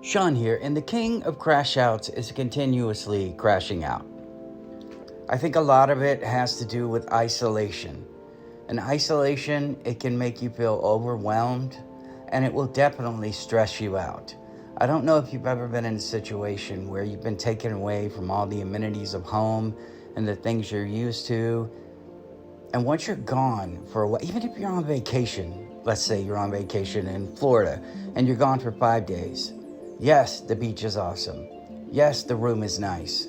Sean here, and the king of crash outs is continuously crashing out. I think a lot of it has to do with isolation. In isolation, it can make you feel overwhelmed, and it will definitely stress you out. I don't know if you've ever been in a situation where you've been taken away from all the amenities of home and the things you're used to. And once you're gone for a while, even if you're on vacation, let's say you're on vacation in Florida and you're gone for 5 days. Yes, the beach is awesome. Yes, the room is nice.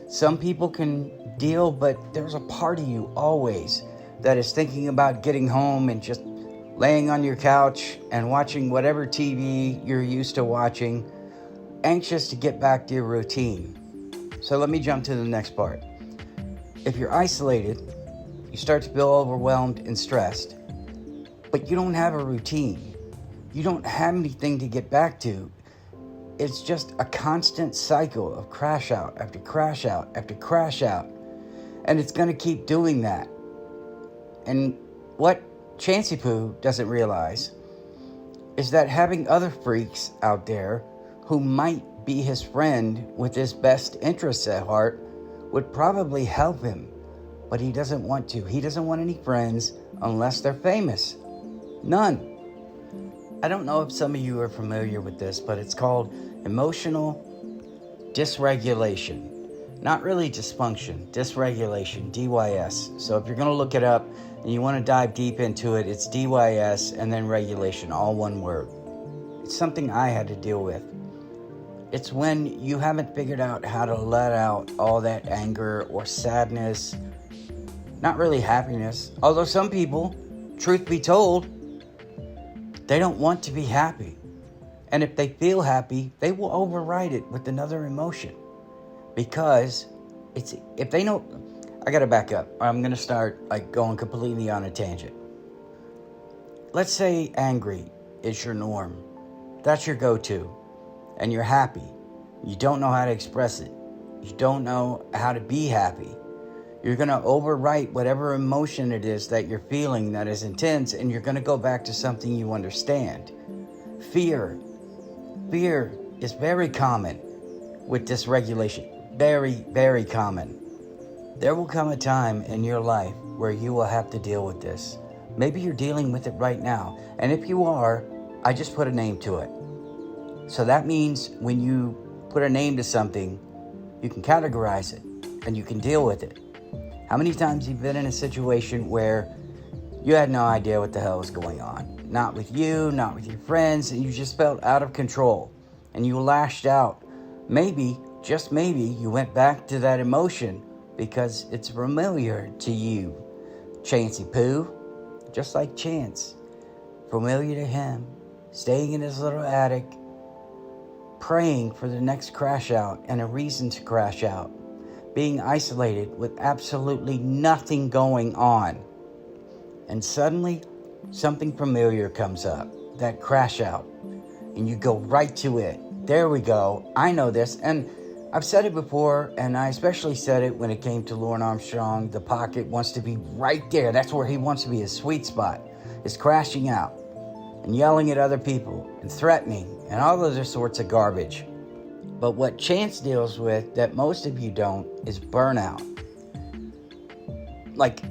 Some people can deal, but there's a part of you always that is thinking about getting home and just laying on your couch and watching whatever TV you're used to watching, anxious to get back to your routine. So let me jump to the next part. If you're isolated, you start to feel overwhelmed and stressed, but you don't have a routine. You don't have anything to get back to. It's just a constant cycle of crash out after crash out after crash out. And it's going to keep doing that. And what Chancy Poo doesn't realize is that having other freaks out there who might be his friend with his best interests at heart would probably help him. But he doesn't want to. He doesn't want any friends unless they're famous. None. I don't know if some of you are familiar with this, but it's called emotional dysregulation. Not really dysfunction, dysregulation, DYS. So if you're going to look it up and you want to dive deep into it, it's DYS and then regulation, all one word. It's something I had to deal with. It's when you haven't figured out how to let out all that anger or sadness, not really happiness. Although some people, truth be told, they don't want to be happy. And if they feel happy, they will override it with another emotion. Because if they know, I gotta back up. I'm gonna start going completely on a tangent. Let's say angry is your norm. That's your go-to. And you're happy. You don't know how to express it. You don't know how to be happy. You're gonna overwrite whatever emotion it is that you're feeling that is intense, and you're gonna go back to something you understand. Fear is very common with dysregulation. Very, very common. There will come a time in your life where you will have to deal with this. Maybe you're dealing with it right now. And if you are, I just put a name to it. So that means when you put a name to something, you can categorize it and you can deal with it. How many times you've been in a situation where you had no idea what the hell was going on? Not with you, not with your friends, and you just felt out of control and you lashed out. Maybe, just maybe, you went back to that emotion because it's familiar to you. Chancy Poo, just like Chance, familiar to him, staying in his little attic, praying for the next crash out and a reason to crash out, being isolated with absolutely nothing going on. And suddenly, something familiar comes up, that crash out, and you go right to it. There we go. I know this, and I've said it before, and I especially said it when it came to Lauren Armstrong. The pocket wants to be right there. That's where he wants to be, his sweet spot, is crashing out and yelling at other people and threatening and all other sorts of garbage. But what Chance deals with that most of you don't is burnout. Like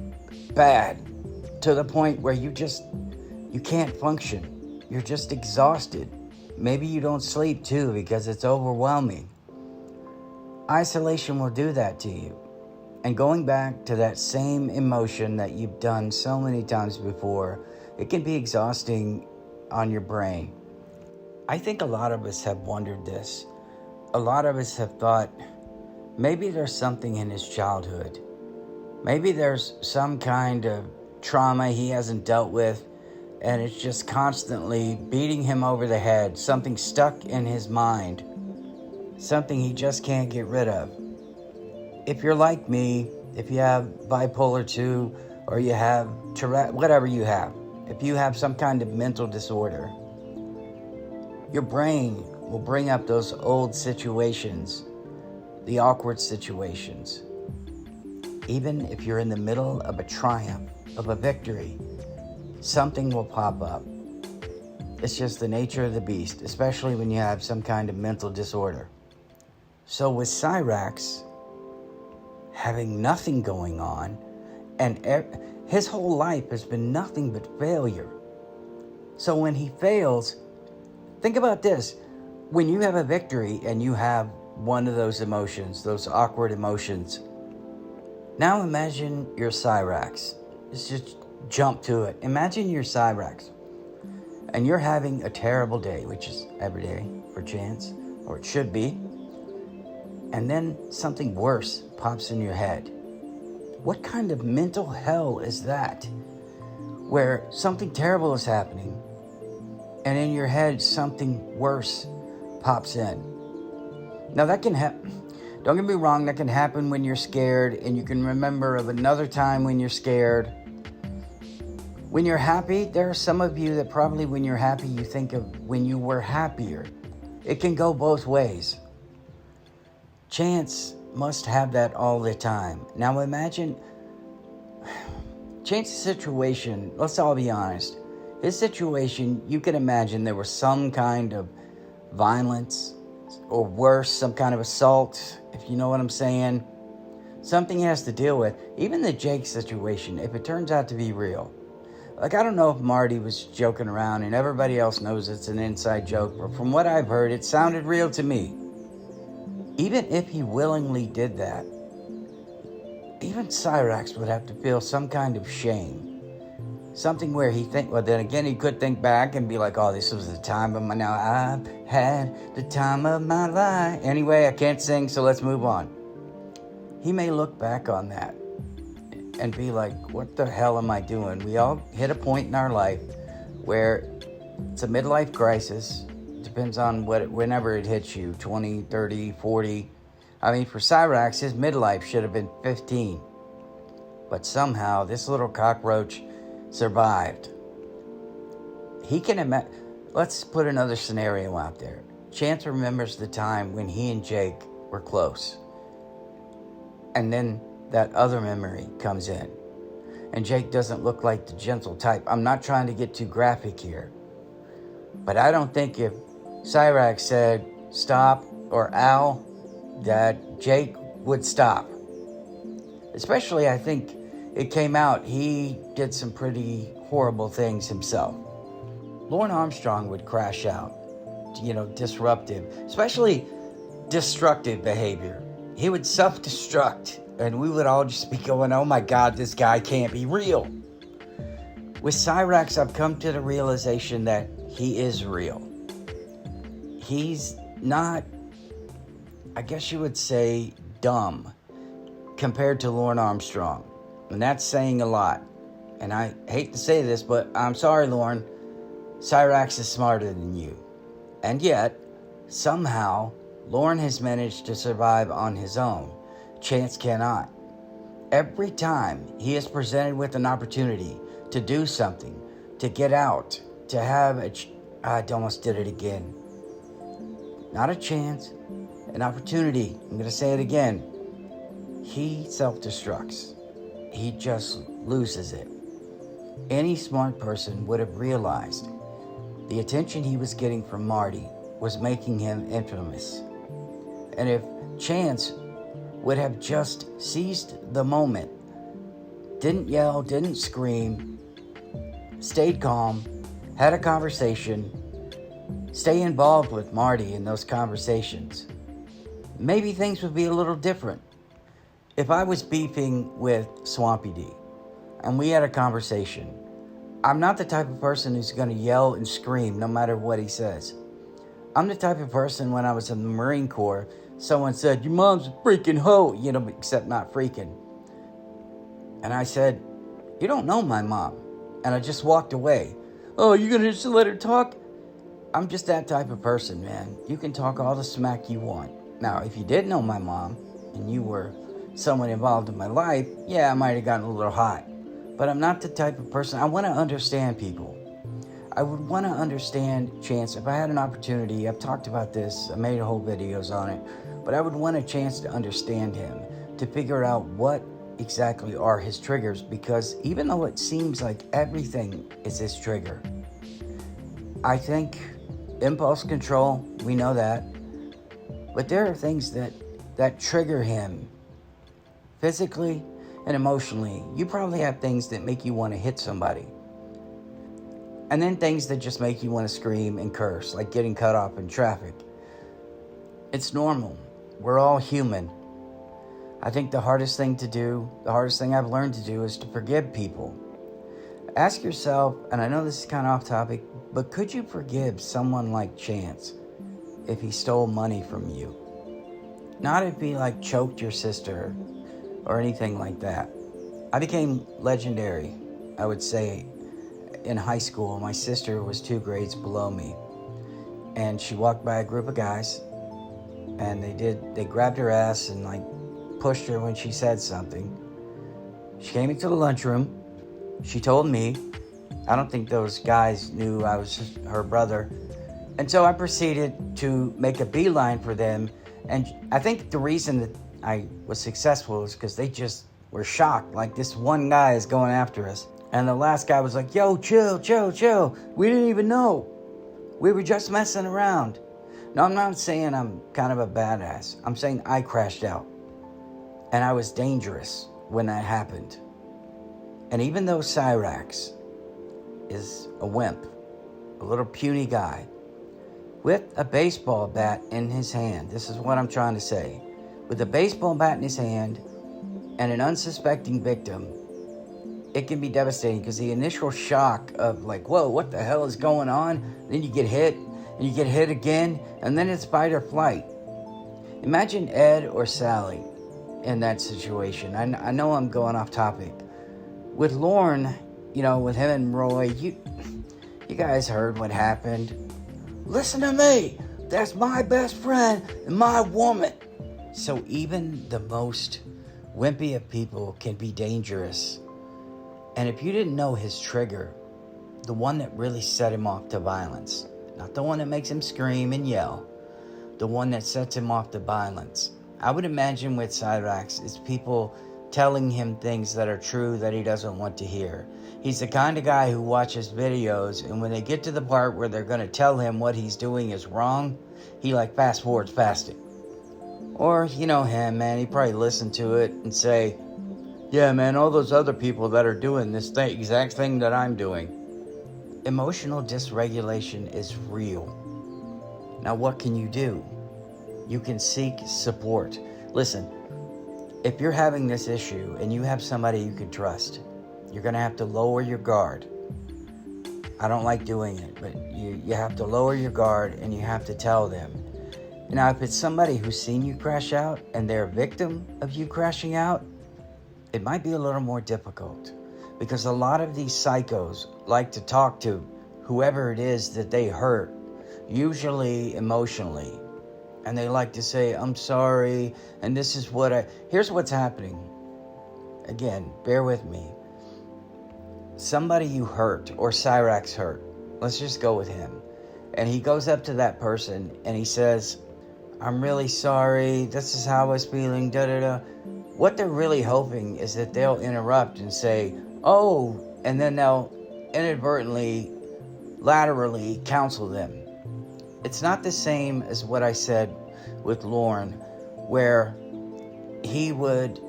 bad, to the point where you can't function. You're just exhausted. Maybe you don't sleep too because it's overwhelming. Isolation will do that to you. And going back to that same emotion that you've done so many times before, it can be exhausting on your brain. I think a lot of us have wondered this. A lot of us have thought, maybe there's something in his childhood. Maybe there's some kind of trauma he hasn't dealt with, and it's just constantly beating him over the head, something stuck in his mind, something he just can't get rid of. If you're like me, if you have bipolar 2, or you have Tourette, whatever you have, if you have some kind of mental disorder, your brain will bring up those old situations, the awkward situations. Even if you're in the middle of a triumph, of a victory, something will pop up. It's just the nature of the beast, especially when you have some kind of mental disorder. So with Cyraxx having nothing going on, and his whole life has been nothing but failure. So when he fails, think about this. When you have a victory and you have one of those emotions, those awkward emotions, now imagine you're Cyraxx. Let's just jump to it. Imagine you're Cyraxx and you're having a terrible day, which is every day for Chance, or it should be. And then something worse pops in your head. What kind of mental hell is that? Where something terrible is happening and in your head something worse pops in. Now that can happen. Don't get me wrong, that can happen when you're scared, and you can remember of another time when you're scared. When you're happy, there are some of you that probably when you're happy, you think of when you were happier. It can go both ways. Chance must have that all the time. Now imagine Chance's situation, let's all be honest. His situation, you can imagine there was some kind of violence, or worse, some kind of assault, if you know what I'm saying. Something he has to deal with. Even the Jake situation, if it turns out to be real. Like, I don't know if Marty was joking around and everybody else knows it's an inside joke, but from what I've heard, it sounded real to me. Even if he willingly did that, even Cyraxx would have to feel some kind of shame. Something where well, then again, he could think back and be like, oh, this was the time of now I've had the time of my life. Anyway, I can't sing, so let's move on. He may look back on that and be like, what the hell am I doing? We all hit a point in our life where it's a midlife crisis. Depends on whenever it hits you, 20, 30, 40. I mean, for Cyraxx, his midlife should have been 15. But somehow, this little cockroach survived. He can imagine. Let's put another scenario out there. Chance remembers the time when he and Jake were close. And then that other memory comes in. And Jake doesn't look like the gentle type. I'm not trying to get too graphic here. But I don't think if Cyraxx said stop or ow, that Jake would stop. Especially, I think it came out he did some pretty horrible things himself. Lauren Armstrong would crash out, disruptive, especially destructive behavior. He would self-destruct, and we would all just be going, oh my God, this guy can't be real. With Cyraxx, I've come to the realization that he is real. He's not, I guess you would say, dumb compared to Lauren Armstrong. And that's saying a lot. And I hate to say this, but I'm sorry, Lauren. Cyraxx is smarter than you. And yet, somehow, Lauren has managed to survive on his own. Chance cannot. Every time he is presented with an opportunity to do something, to get out, to have I almost did it again. Not a chance, an opportunity. I'm going to say it again. He self-destructs. He just loses it. Any smart person would have realized the attention he was getting from Marty was making him infamous. And if Chance would have just seized the moment, didn't yell, didn't scream, stayed calm, had a conversation, stay involved with Marty in those conversations, maybe things would be a little different. If I was beefing with Swampy D and we had a conversation, I'm not the type of person who's going to yell and scream no matter what he says. I'm the type of person, when I was in the Marine Corps, someone said, your mom's a freaking hoe, except not freaking. And I said, you don't know my mom. And I just walked away. Oh, you're going to just let her talk? I'm just that type of person, man. You can talk all the smack you want. Now, if you did know my mom and you were someone involved in my life, yeah, I might have gotten a little hot. But I'm not the type of person. I want to understand people. I would want to understand Chance. If I had an opportunity, I've talked about this, I made whole videos on it, but I would want a chance to understand him, to figure out what exactly are his triggers, because even though it seems like everything is his trigger, I think impulse control, we know that. But there are things that trigger him physically and emotionally. You probably have things that make you want to hit somebody. And then things that just make you want to scream and curse, like getting cut off in traffic. It's normal. We're all human. I think the hardest thing I've learned to do is to forgive people. Ask yourself, and I know this is kind of off topic, but could you forgive someone like Chance if he stole money from you? Not if he like choked your sister or anything like that. I became legendary, I would say, in high school. My sister was 2 grades below me, and she walked by a group of guys, and they grabbed her ass and like pushed her when she said something. She came into the lunchroom. She told me. I don't think those guys knew I was her brother. And so I proceeded to make a beeline for them. And I think the reason that I was successful is because they just were shocked. Like, this one guy is going after us. And the last guy was like, yo, chill. We didn't even know. We were just messing around. No, I'm not saying I'm kind of a badass. I'm saying I crashed out. And I was dangerous when that happened. And even though Cyrax is a wimp, a little puny guy, with a baseball bat in his hand, this is what I'm trying to say. With a baseball bat in his hand and an unsuspecting victim, it can be devastating because the initial shock of like, whoa, what the hell is going on? Then you get hit, and you get hit again, and then it's fight or flight. Imagine Ed or Sally in that situation. I know I'm going off topic. With Lorne, with him and Roy, you guys heard what happened. Listen to me. That's my best friend and my woman. So even the most wimpy of people can be dangerous. And if you didn't know his trigger, the one that really set him off to violence, not the one that makes him scream and yell, the one that sets him off to violence, I would imagine with Cyrax, it's people telling him things that are true that he doesn't want to hear. He's the kind of guy who watches videos, and when they get to the part where they're going to tell him what he's doing is wrong, he like fast forwards past it. Or, him, man, he probably listen to it and say, yeah, man, all those other people that are doing this exact thing that I'm doing. Emotional dysregulation is real. Now, what can you do? You can seek support. Listen, if you're having this issue and you have somebody you can trust, you're going to have to lower your guard. I don't like doing it, but you have to lower your guard and you have to tell them. Now, if it's somebody who's seen you crash out and they're a victim of you crashing out, it might be a little more difficult because a lot of these psychos like to talk to whoever it is that they hurt, usually emotionally. And they like to say, I'm sorry, and this is here's what's happening. Again, bear with me. Somebody you hurt, or Cyrax hurt, let's just go with him. And he goes up to that person and he says, I'm really sorry, this is how I was feeling, da-da-da. What they're really hoping is that they'll interrupt and say, oh, and then they'll inadvertently, laterally counsel them. It's not the same as what I said with Lorne, where he would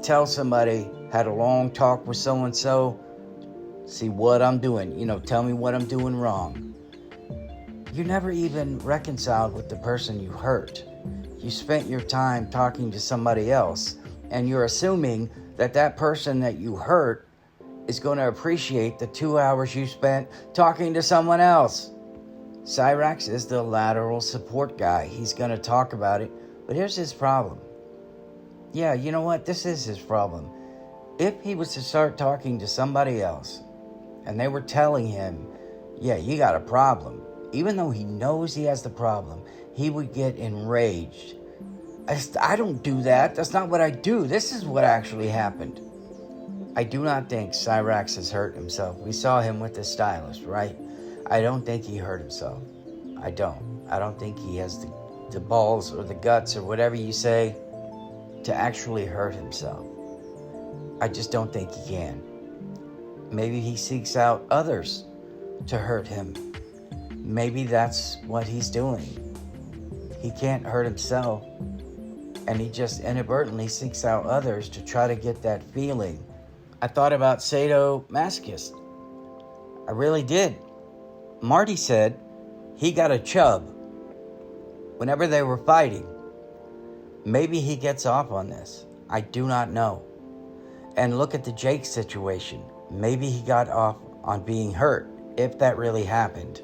tell somebody, had a long talk with so-and-so, see what I'm doing, tell me what I'm doing wrong. You never even reconciled with the person you hurt. You spent your time talking to somebody else, and you're assuming that that person that you hurt is going to appreciate the 2 hours you spent talking to someone else. Cyrax is the lateral support guy. He's going to talk about it, but here's his problem. Yeah, you know what? This is his problem. If he was to start talking to somebody else, and they were telling him, yeah, you got a problem, even though he knows he has the problem, he would get enraged. I don't do that. That's not what I do. This is what actually happened. I do not think Cyrax has hurt himself. We saw him with the stylist, right? I don't think he hurt himself. I don't think he has the balls or the guts or whatever you say to actually hurt himself. I just don't think he can. Maybe he seeks out others to hurt him. maybe that's what he's doing. He can't hurt himself, and he just inadvertently seeks out others to try to get that feeling. I thought about sadomasochist. I really did. Marty said he got a chub whenever they were fighting. Maybe he gets off on this. I do not know. And look at the Jake situation. Maybe he got off on being hurt, if that really happened.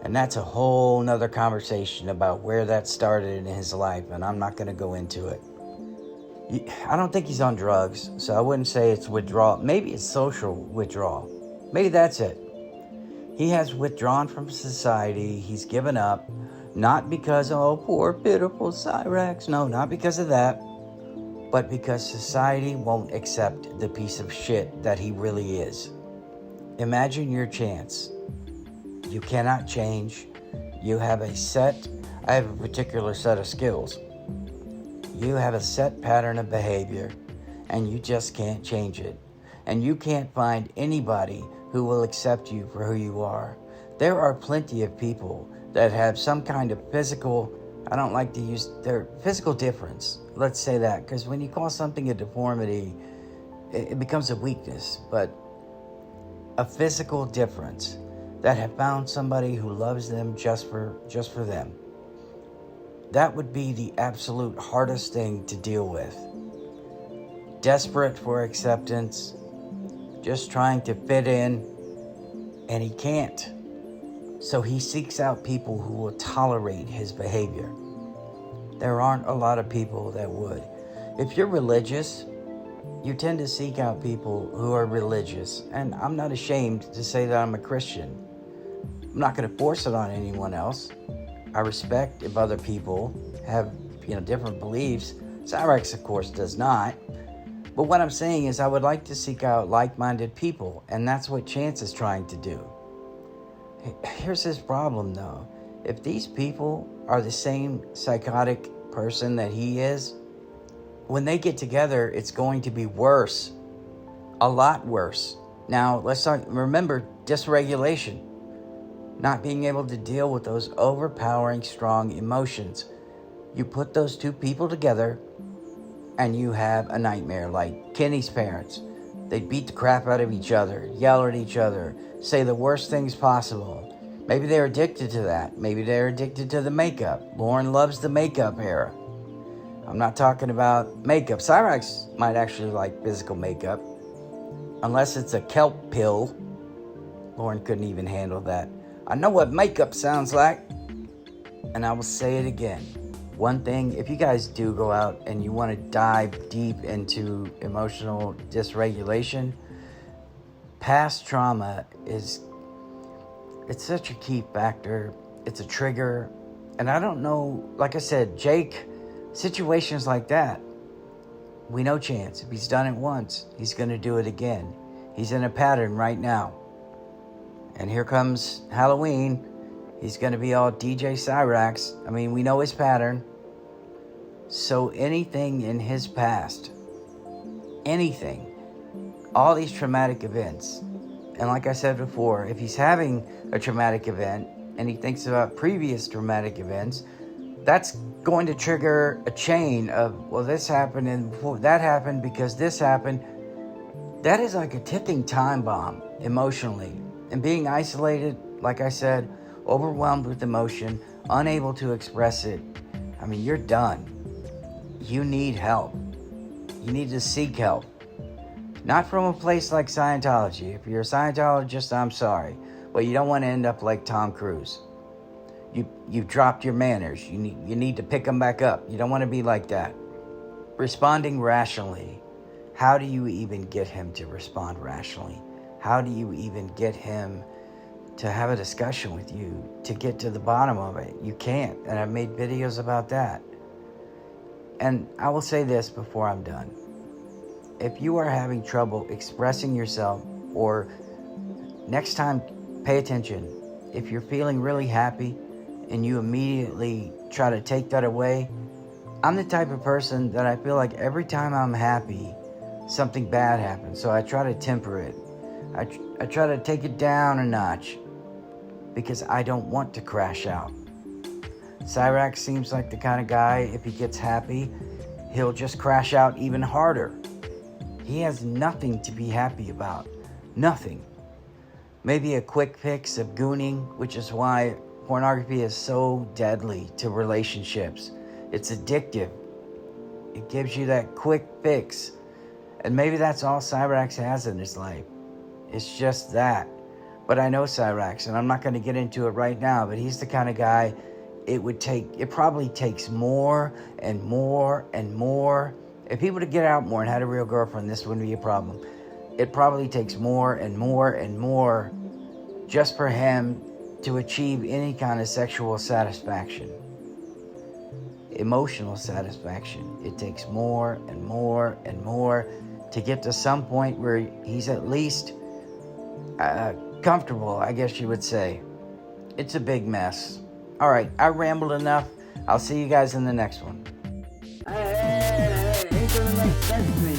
And that's a whole nother conversation about where that started in his life, and I'm not going to go into it. I don't think he's on drugs, so I wouldn't say it's withdrawal. Maybe it's social withdrawal. Maybe that's it. He has withdrawn from society. He's given up. Not because, oh, poor, pitiful Cyrax. No, not because of that. But because society won't accept the piece of shit that he really is. Imagine your chance. You cannot change. You have I have a particular set of skills. You have a set pattern of behavior, and you just can't change it. And you can't find anybody who will accept you for who you are. There are plenty of people that have some kind of physical, I don't like to use their physical difference. Let's say that, because when you call something a deformity, it becomes a weakness. But a physical difference, that have found somebody who loves them just for them. That would be the absolute hardest thing to deal with. Desperate for acceptance, just trying to fit in, and he can't. So he seeks out people who will tolerate his behavior. There aren't a lot of people that would. If you're religious, you tend to seek out people who are religious. And I'm not ashamed to say that I'm a Christian. I'm not going to force it on anyone else. I respect if other people have, different beliefs. Cyrax, of course, does not. But what I'm saying is I would like to seek out like-minded people, and that's what Chance is trying to do. Here's his problem, though. If these people are the same psychotic person that he is, when they get together, it's going to be worse. A lot worse. Now, remember dysregulation. Not being able to deal with those overpowering, strong emotions. You put those two people together, and you have a nightmare, like Kenny's parents. They beat the crap out of each other, yell at each other, say the worst things possible. Maybe they're addicted to that. Maybe they're addicted to the makeup. Lauren loves the makeup era. I'm not talking about makeup. Cyrax might actually like physical makeup, unless it's a kelp pill. Lauren couldn't even handle that. I know what makeup sounds like, and I will say it again. One thing, if you guys do go out and you want to dive deep into emotional dysregulation, past trauma it's such a key factor. It's a trigger. And I don't know, like I said, Jake, situations like that, we know Chance. If he's done it once, he's going to do it again. He's in a pattern right now. And here comes Halloween. He's going to be all DJ Cyrax. I mean, we know his pattern. So anything in his past, anything, all these traumatic events. And like I said before, if he's having a traumatic event and he thinks about previous traumatic events, that's going to trigger a chain of, well, this happened and before that happened because this happened. That is like a ticking time bomb emotionally. And being isolated, like I said, overwhelmed with emotion, unable to express it, I mean, you're done. You need help. You need to seek help. Not from a place like Scientology. If you're a Scientologist, I'm sorry. But you don't want to end up like Tom Cruise. You've dropped your manners. You need to pick them back up. You don't want to be like that. Responding rationally. How do you even get him to respond rationally? How do you even get him to have a discussion with you, to get to the bottom of it? You can't, and I've made videos about that. And I will say this before I'm done. If you are having trouble expressing yourself, or next time, pay attention. If you're feeling really happy and you immediately try to take that away, I'm the type of person that I feel like every time I'm happy, something bad happens. So I try to temper it. I try to take it down a notch. because I don't want to crash out. Cyrax seems like the kind of guy, if he gets happy, he'll just crash out even harder. He has nothing to be happy about. Nothing. Maybe a quick fix of gooning, which is why pornography is so deadly to relationships. It's addictive. It gives you that quick fix. And maybe that's all Cyrax has in his life. It's just that. But I know Cyrax, and I'm not going to get into it right now, but he's the kind of guy it probably takes more and more and more. If he were to get out more and had a real girlfriend, this wouldn't be a problem. It probably takes more and more and more just for him to achieve any kind of sexual satisfaction. Emotional satisfaction. It takes more and more and more to get to some point where he's at least comfortable, I guess you would say. It's a big mess. All right, I rambled enough. I'll see you guys in the next one. Ain't gonna make sense to me.